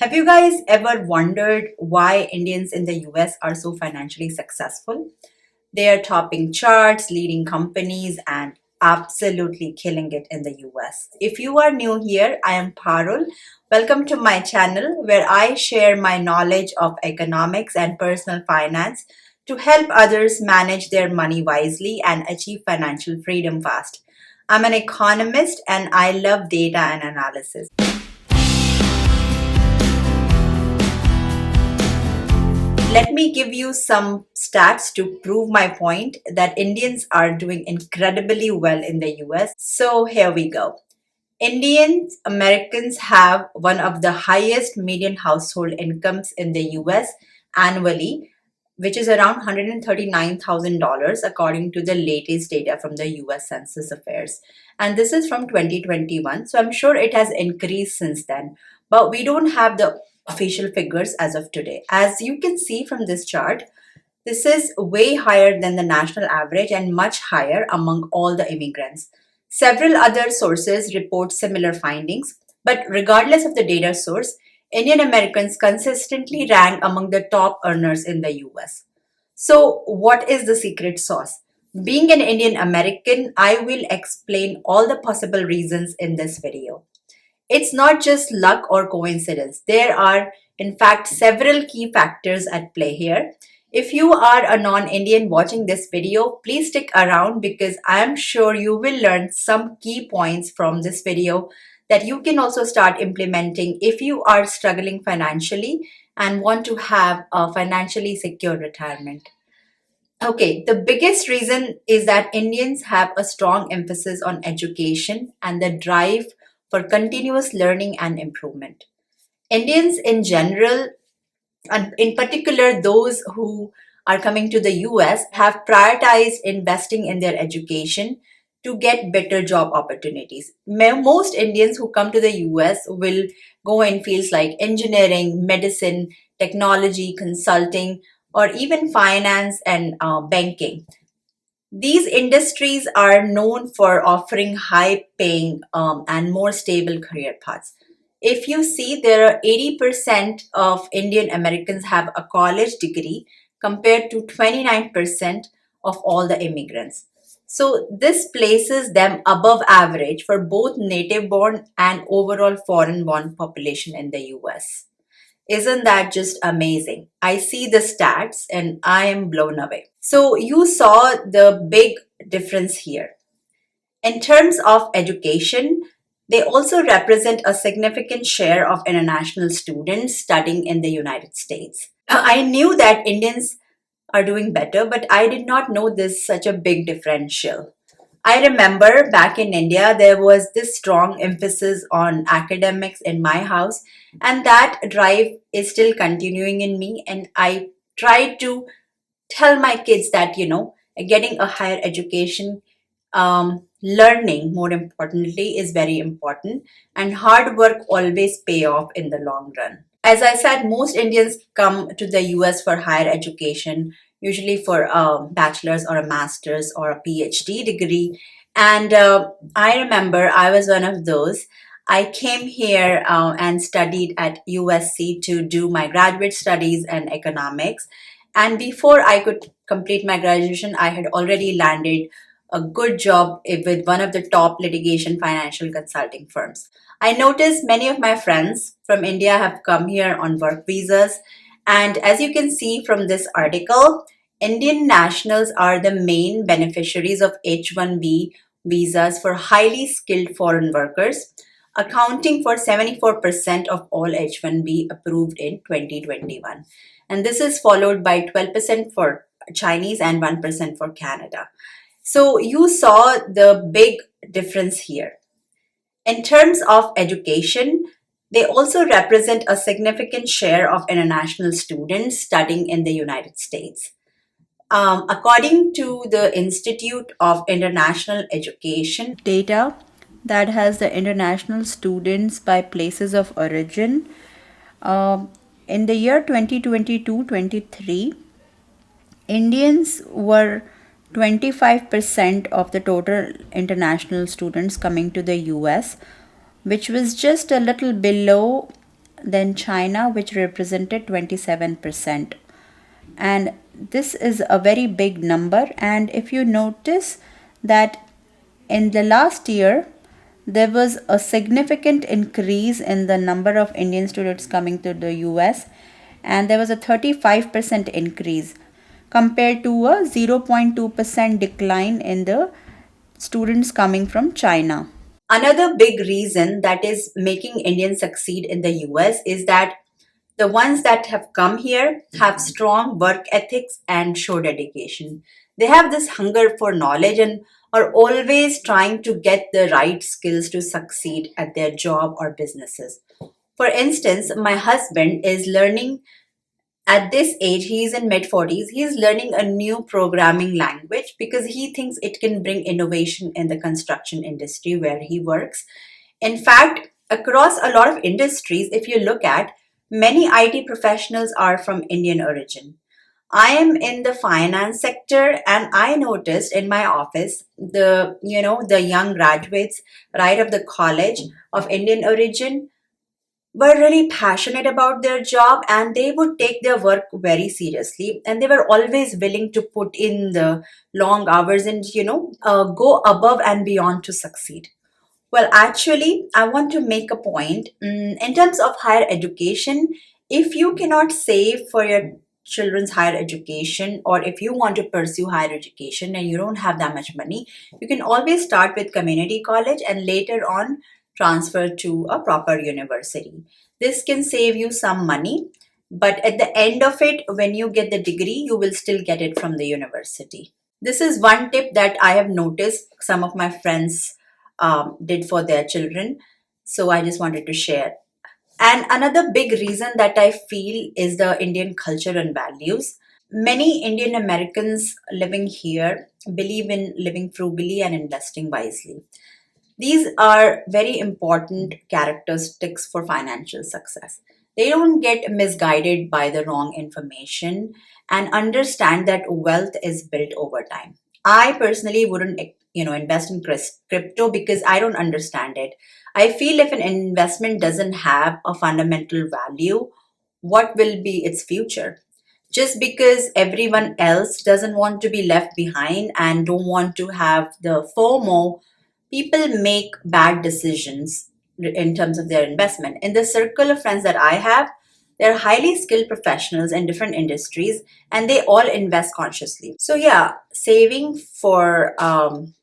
Have you guys ever wondered why Indians in the US are so financially successful? They are topping charts, leading companies, and absolutely killing it in the US. If you are new here, I am Parul. Welcome to my channel where I share my knowledge of economics and personal finance to help others manage their money wisely and achieve financial freedom fast. I'm an economist and I love data and analysis. Let me give you some stats to prove my point that Indians are doing incredibly well in the US. So here we go. Indian Americans have one of the highest median household incomes in the US annually, which is around $139,000 according to the latest data from the US Census Affairs. And this is from 2021, so I'm sure it has increased since then. But we don't have the official figures as of today. As you can see from this chart, this is way higher than the national average and much higher among all the immigrants. Several other sources report similar findings, but regardless of the data source, Indian Americans consistently rank among the top earners in the US. So, what is the secret sauce? Being an Indian American, I will explain all the possible reasons in this video. It's not just luck or coincidence. There are, in fact, several key factors at play here. If you are a non Indian watching this video, please stick around because I am sure you will learn some key points from this video that you can also start implementing if you are struggling financially and want to have a financially secure retirement. Okay, the biggest reason is that Indians have a strong emphasis on education and the drive for continuous learning and improvement. Indians in general, and in particular those who are coming to the US, have prioritized investing in their education to get better job opportunities. Most Indians who come to the US will go in fields like engineering, medicine, technology, consulting, or even finance and banking. These industries are known for offering high paying and more stable career paths. If you see, there are 80% of Indian Americans have a college degree compared to 29% of all the immigrants. So this places them above average for both native born and overall foreign born population in the US. Isn't that just amazing? I see the stats and I am blown away. So you saw the big difference here. In terms of education, they also represent a significant share of international students studying in the United States. I knew that Indians are doing better, but I did not know this such a big differential. I remember back in India, there was this strong emphasis on academics in my house, and that drive is still continuing in me. And I try to tell my kids that, getting a higher education, learning more importantly, is very important, and hard work always pay off in the long run. As I said, most Indians come to the US for higher education, usually for a bachelor's or a master's or a PhD degree. And I remember I was one of those. I came here and studied at USC to do my graduate studies in economics. And before I could complete my graduation, I had already landed a good job with one of the top litigation financial consulting firms. I noticed many of my friends from India have come here on work visas. And as you can see from this article, Indian nationals are the main beneficiaries of H-1B visas for highly skilled foreign workers, accounting for 74% of all H-1B approved in 2021. And this is followed by 12% for Chinese and 1% for Canada. So you saw the big difference here. In terms of education, they also represent a significant share of international students studying in the United States. According to the Institute of International Education data that has the international students by places of origin, in the year 2022-23, Indians were 25% of the total international students coming to the US, which was just a little below then China, which represented 27%. And this is a very big number. And if you notice that in the last year, there was a significant increase in the number of Indian students coming to the US, and there was a 35% increase compared to a 0.2% decline in the students coming from China. Another big reason that is making Indians succeed in the US is that the ones that have come here have strong work ethics and show dedication. They have this hunger for knowledge and are always trying to get the right skills to succeed at their job or businesses. For instance, my husband is learning at this age, he is in mid 40s, he is learning a new programming language because he thinks it can bring innovation in the construction industry where he works. In fact, across a lot of industries, if you look at, many IT professionals are from Indian origin. I am in the finance sector and I noticed in my office the young graduates right of the college of Indian origin were really passionate about their job and they would take their work very seriously, and they were always willing to put in the long hours and go above and beyond to succeed. Well, actually, I want to make a point. In terms of higher education, if you cannot save for your children's higher education, or if you want to pursue higher education and you don't have that much money, you can always start with community college and later on transfer to a proper university. This can save you some money, but at the end of it, when you get the degree, you will still get it from the university. This is one tip that I have noticed some of my friends did for their children. So I just wanted to share. And another big reason that I feel is the Indian culture and values. Many Indian Americans living here believe in living frugally and investing wisely. These are very important characteristics for financial success. They don't get misguided by the wrong information and understand that wealth is built over time. I personally wouldn't invest in crypto because I don't understand it. I feel if an investment doesn't have a fundamental value, what will be its future? Just because everyone else doesn't want to be left behind and don't want to have the FOMO, people make bad decisions in terms of their investment. In the circle of friends that I have, they're highly skilled professionals in different industries and they all invest consciously. So, yeah, saving for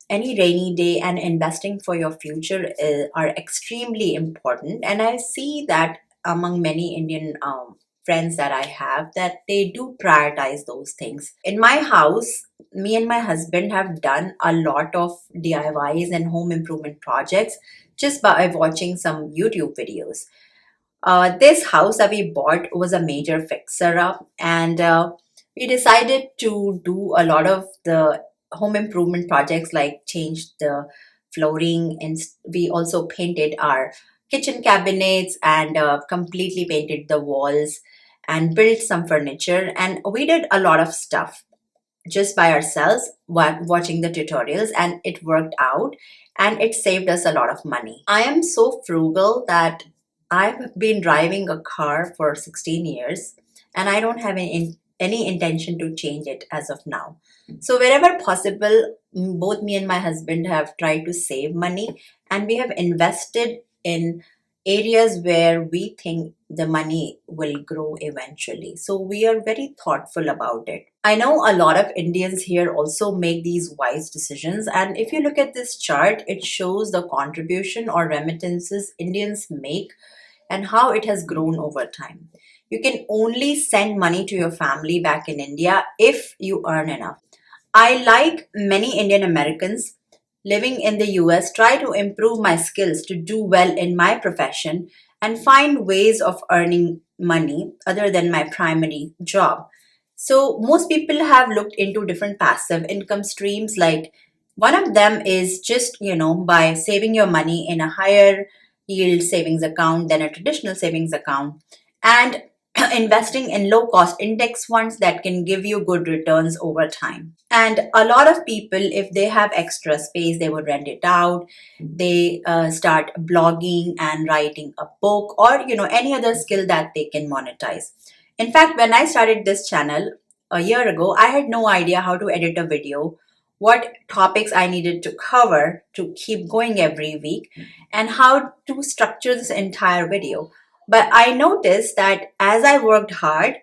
any rainy day and investing for your future are extremely important. And I see that among many Indian friends that I have, that they do prioritize those things. In my house, me and my husband have done a lot of DIYs and home improvement projects just by watching some YouTube videos. This house that we bought was a major fixer up, and we decided to do a lot of the home improvement projects like change the flooring, and we also painted our kitchen cabinets and completely painted the walls and built some furniture. And we did a lot of stuff just by ourselves watching the tutorials, and it worked out and it saved us a lot of money. I am so frugal that I've been driving a car for 16 years and I don't have any intention to change it as of now. So, wherever possible, both me and my husband have tried to save money and we have invested in areas where we think the money will grow eventually. So, we are very thoughtful about it. I know a lot of Indians here also make these wise decisions. And if you look at this chart, it shows the contribution or remittances Indians make and how it has grown over time. You can only send money to your family back in India if you earn enough. I, like many Indian Americans living in the US, try to improve my skills to do well in my profession and find ways of earning money other than my primary job. So, most people have looked into different passive income streams. Like one of them is just, by saving your money in a higher yield savings account than a traditional savings account. And investing in low cost index funds that can give you good returns over time. And a lot of people, if they have extra space, they would rent it out. They start blogging and writing a book, or any other skill that they can monetize. In fact, when I started this channel a year ago, I had no idea how to edit a video, what topics I needed to cover to keep going every week, and how to structure this entire video. But I noticed that as I worked hard,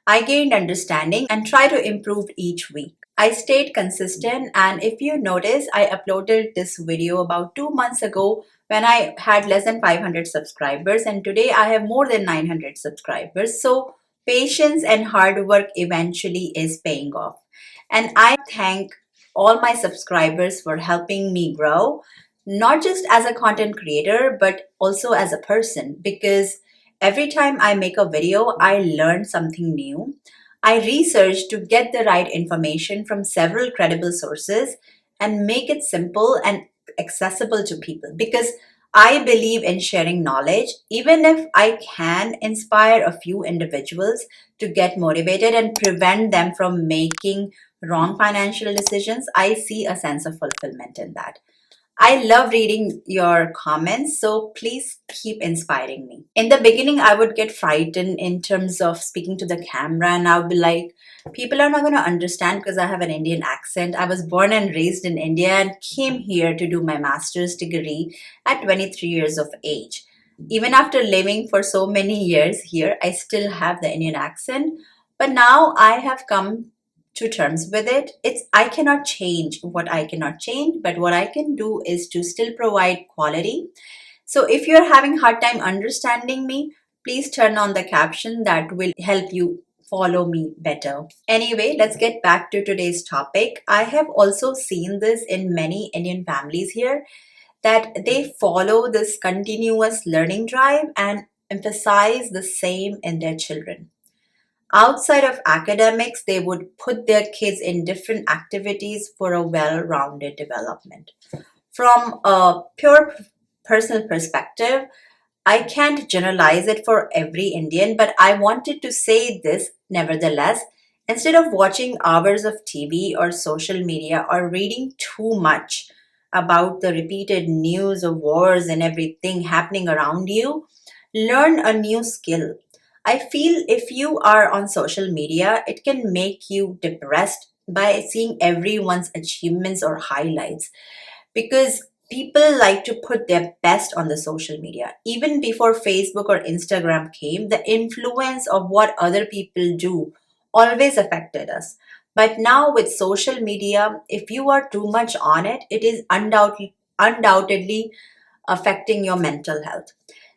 I gained understanding and try to improve each week. I stayed consistent, and if you notice, I uploaded this video about 2 months ago when I had less than 500 subscribers, and today I have more than 900 subscribers. So, patience and hard work eventually is paying off. And I thank all my subscribers for helping me grow, not just as a content creator, but also as a person, because every time I make a video, I learn something new. I research to get the right information from several credible sources and make it simple and accessible to people, because I believe in sharing knowledge, even if I can inspire a few individuals to get motivated and prevent them from making wrong financial decisions. I see a sense of fulfillment in that. I love reading your comments, so please keep inspiring me. In the beginning, I would get frightened in terms of speaking to the camera, and I would be like, people are not going to understand because I have an Indian accent. I was born and raised in India and came here to do my master's degree at 23 years of age. Even after living for so many years here, I still have the Indian accent, but now I have come to terms with it. It's I cannot change what I cannot change, but what I can do is to still provide quality. So if you're having hard time understanding me, please turn on the caption that will help you follow me better. Anyway, let's get back to today's topic. I have also seen this in many Indian families here, that they follow this continuous learning drive and emphasize the same in their children. Outside of academics, they would put their kids in different activities for a well rounded development. From a pure personal perspective, I can't generalize it for every Indian, but I wanted to say this nevertheless. Instead of watching hours of TV or social media or reading too much about the repeated news of wars and everything happening around you, learn a new skill. I feel if you are on social media, it can make you depressed by seeing everyone's achievements or highlights, because people like to put their best on the social media. Even before Facebook or Instagram came, the influence of what other people do always affected us. But now with social media, if you are too much on it, it is undoubtedly affecting your mental health.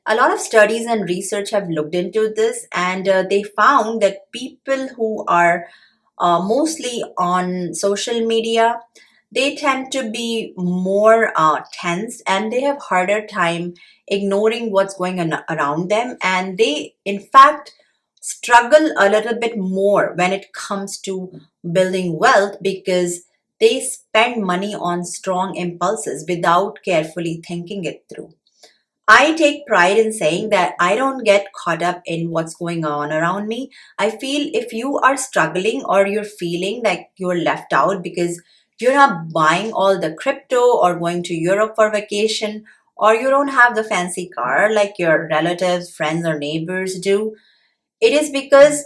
A lot of studies and research have looked into this, and they found that people who are mostly on social media, they tend to be more tense, and they have harder time ignoring what's going on around them, and they in fact struggle a little bit more when it comes to building wealth, because they spend money on strong impulses without carefully thinking it through. I take pride in saying that I don't get caught up in what's going on around me. I feel if you are struggling or you're feeling like you're left out because you're not buying all the crypto or going to Europe for vacation, or you don't have the fancy car like your relatives, friends, or neighbors do, it is because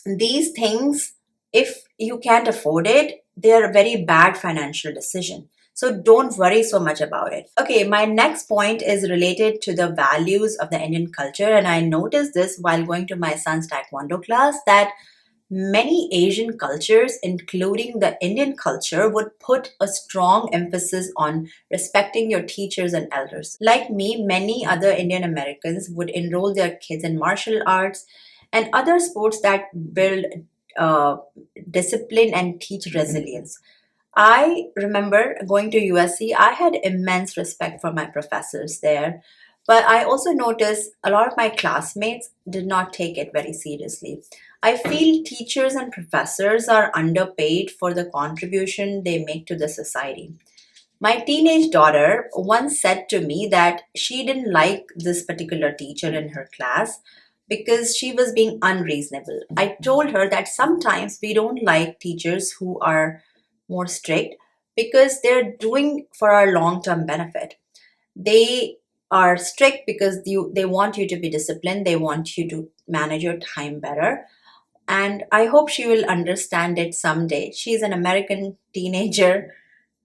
these things, if you can't afford it, they are a very bad financial decision. So don't worry so much about it. Okay, my next point is related to the values of the Indian culture, and I noticed this while going to my son's taekwondo class, that many Asian cultures, including the Indian culture, would put a strong emphasis on respecting your teachers and elders. Like me, many other Indian Americans would enroll their kids in martial arts and other sports that build uh, discipline and teach resilience. I remember going to USC, I had immense respect for my professors there, but I also noticed a lot of my classmates did not take it very seriously. I feel teachers and professors are underpaid for the contribution they make to the society. My teenage daughter once said to me that she didn't like this particular teacher in her class, because she was being unreasonable. I told her that sometimes we don't like teachers who are more strict because they're doing for our long term benefit. They are strict because they want you to be disciplined, they want you to manage your time better. And I hope she will understand it someday. She's an American teenager.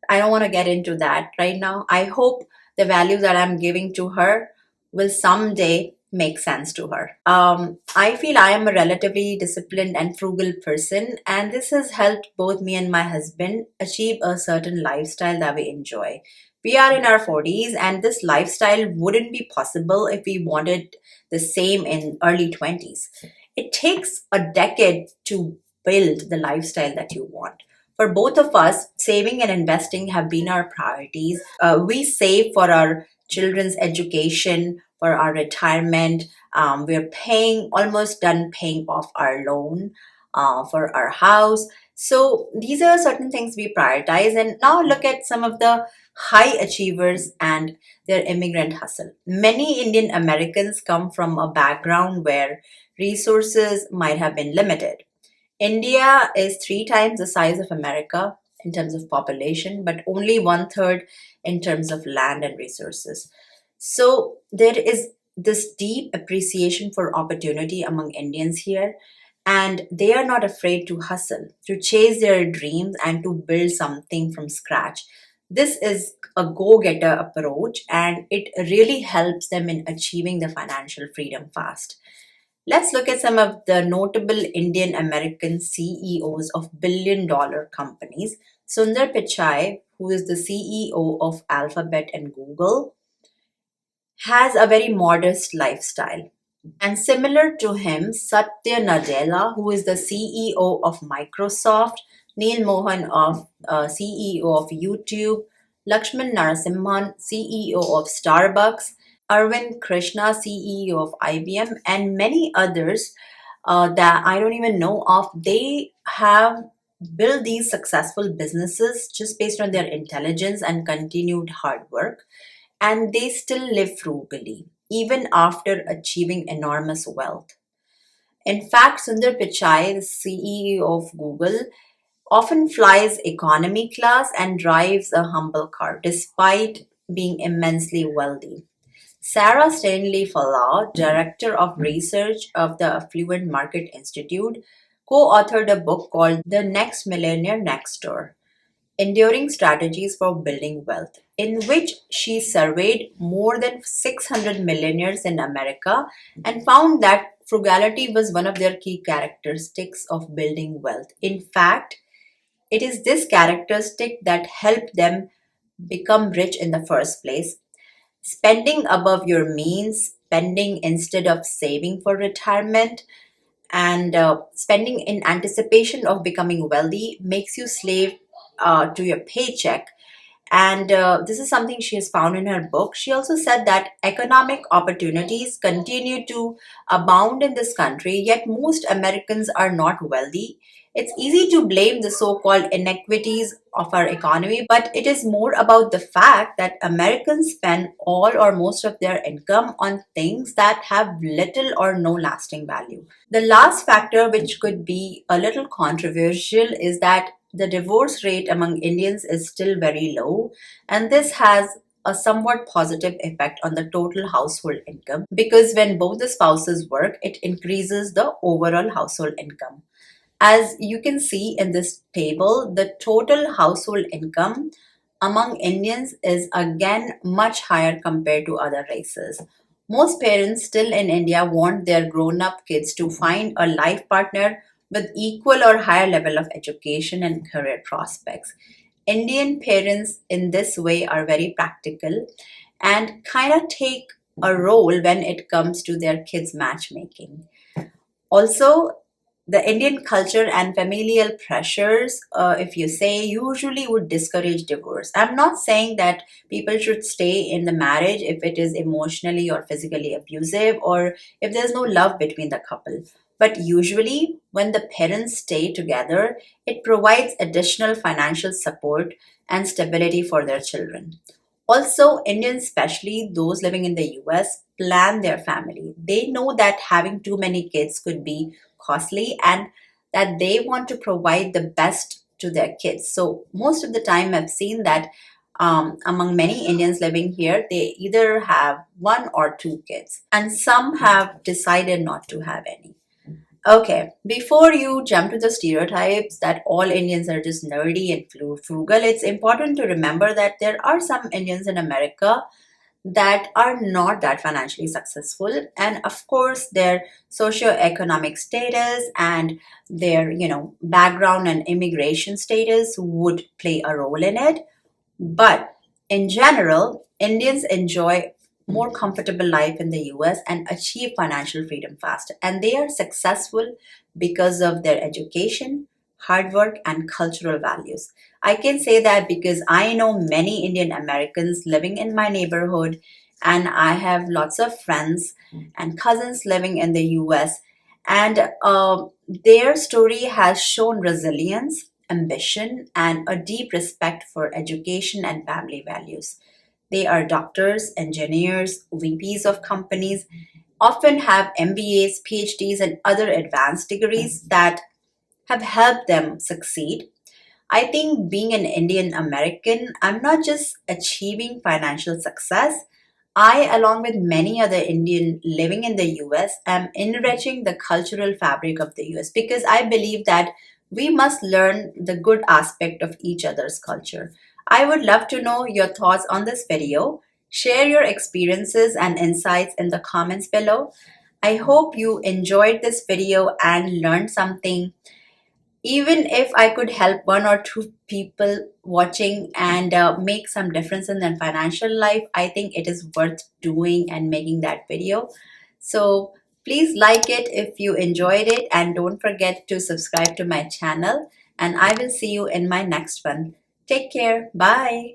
I don't want to get into that right now. I hope the values that I'm giving to her will someday make sense to her. I feel I am a relatively disciplined and frugal person, and this has helped both me and my husband achieve a certain lifestyle that we enjoy. We are in our 40s, and this lifestyle wouldn't be possible if we wanted the same in early 20s. It takes a decade to build the lifestyle that you want. For both of us, saving and investing have been our priorities. We save for our children's education, for our retirement. We're paying, almost done paying off our loan for our house. So these are certain things we prioritize. And now look at some of the high achievers and their immigrant hustle. Many Indian Americans come from a background where resources might have been limited. India is three times the size of America in terms of population, but only one third in terms of land and resources. So there is this deep appreciation for opportunity among Indians here, and they are not afraid to hustle, to chase their dreams, and to build something from scratch. This is a go getter approach, and it really helps them in achieving the financial freedom fast. Let's look at some of the notable Indian American CEOs of billion-dollar companies. Sundar Pichai, who is the CEO of Alphabet and Google, has a very modest lifestyle. And similar to him, Satya Nadella, who is the CEO of Microsoft, Neil Mohan of CEO of YouTube, Lakshman Narasimhan, CEO of Starbucks, Arvind Krishna, CEO of IBM, and many others that I don't even know of. They have built these successful businesses just based on their intelligence and continued hard work, and they still live frugally, even after achieving enormous wealth. In fact, Sundar Pichai, the CEO of Google, often flies economy class and drives a humble car despite being immensely wealthy. Sarah Stanley Fallow, Director of Research of the Affluent Market Institute, co authored a book called The Next Millionaire Next Door: Enduring Strategies for Building Wealth, in which she surveyed more than 600 millionaires in America and found that frugality was one of their key characteristics of building wealth. In fact, it is this characteristic that helped them become rich in the first place. Spending above your means, spending instead of saving for retirement, and spending in anticipation of becoming wealthy makes you slave to your paycheck. And this is something she has found in her book. She also said that economic opportunities continue to abound in this country, yet most Americans are not wealthy. It's easy to blame the so called inequities of our economy, but it is more about the fact that Americans spend all or most of their income on things that have little or no lasting value. The last factor, which could be a little controversial, is that the divorce rate among Indians is still very low, and this has a somewhat positive effect on the total household income because when both the spouses work, it increases the overall household income. As you can see in this table, the total household income among Indians is again much higher compared to other races. Most parents still in India want their grown up kids to find a life partner with equal or higher level of education and career prospects. Indian parents in this way are very practical and kind of take a role when it comes to their kids' matchmaking. Also, the Indian culture and familial pressures, if you say, usually would discourage divorce. I'm not saying that people should stay in the marriage if it is emotionally or physically abusive or if there's no love between the couple. But usually, when the parents stay together, it provides additional financial support and stability for their children. Also, Indians, especially those living in the US, plan their family. They know that having too many kids could be costly and that they want to provide the best to their kids. So, most of the time, I've seen that among many Indians living here, they either have one or two kids, and some have decided not to have any. Okay, before you jump to the stereotypes that all Indians are just nerdy and frugal, it's important to remember that there are some Indians in America that are not that financially successful. And of course, their socioeconomic status and their, background and immigration status would play a role in it. But in general, Indians enjoy more comfortable life in the US and achieve financial freedom faster. And they are successful because of their education, hard work, and cultural values. I can say that because I know many Indian Americans living in my neighborhood, and I have lots of friends and cousins living in the US. And their story has shown resilience, ambition, and a deep respect for education and family values. They are doctors, engineers, VPs of companies, often have MBAs, PhDs, and other advanced degrees that have helped them succeed. I think being an Indian American, I'm not just achieving financial success. I, along with many other Indian living in the US, am enriching the cultural fabric of the US because I believe that we must learn the good aspect of each other's culture. I would love to know your thoughts on this video. Share your experiences and insights in the comments below. I hope you enjoyed this video and learned something. Even if I could help one or two people watching and make some difference in their financial life, I think it is worth doing and making that video. So please like it if you enjoyed it, and don't forget to subscribe to my channel, and I will see you in my next one. Take care. Bye.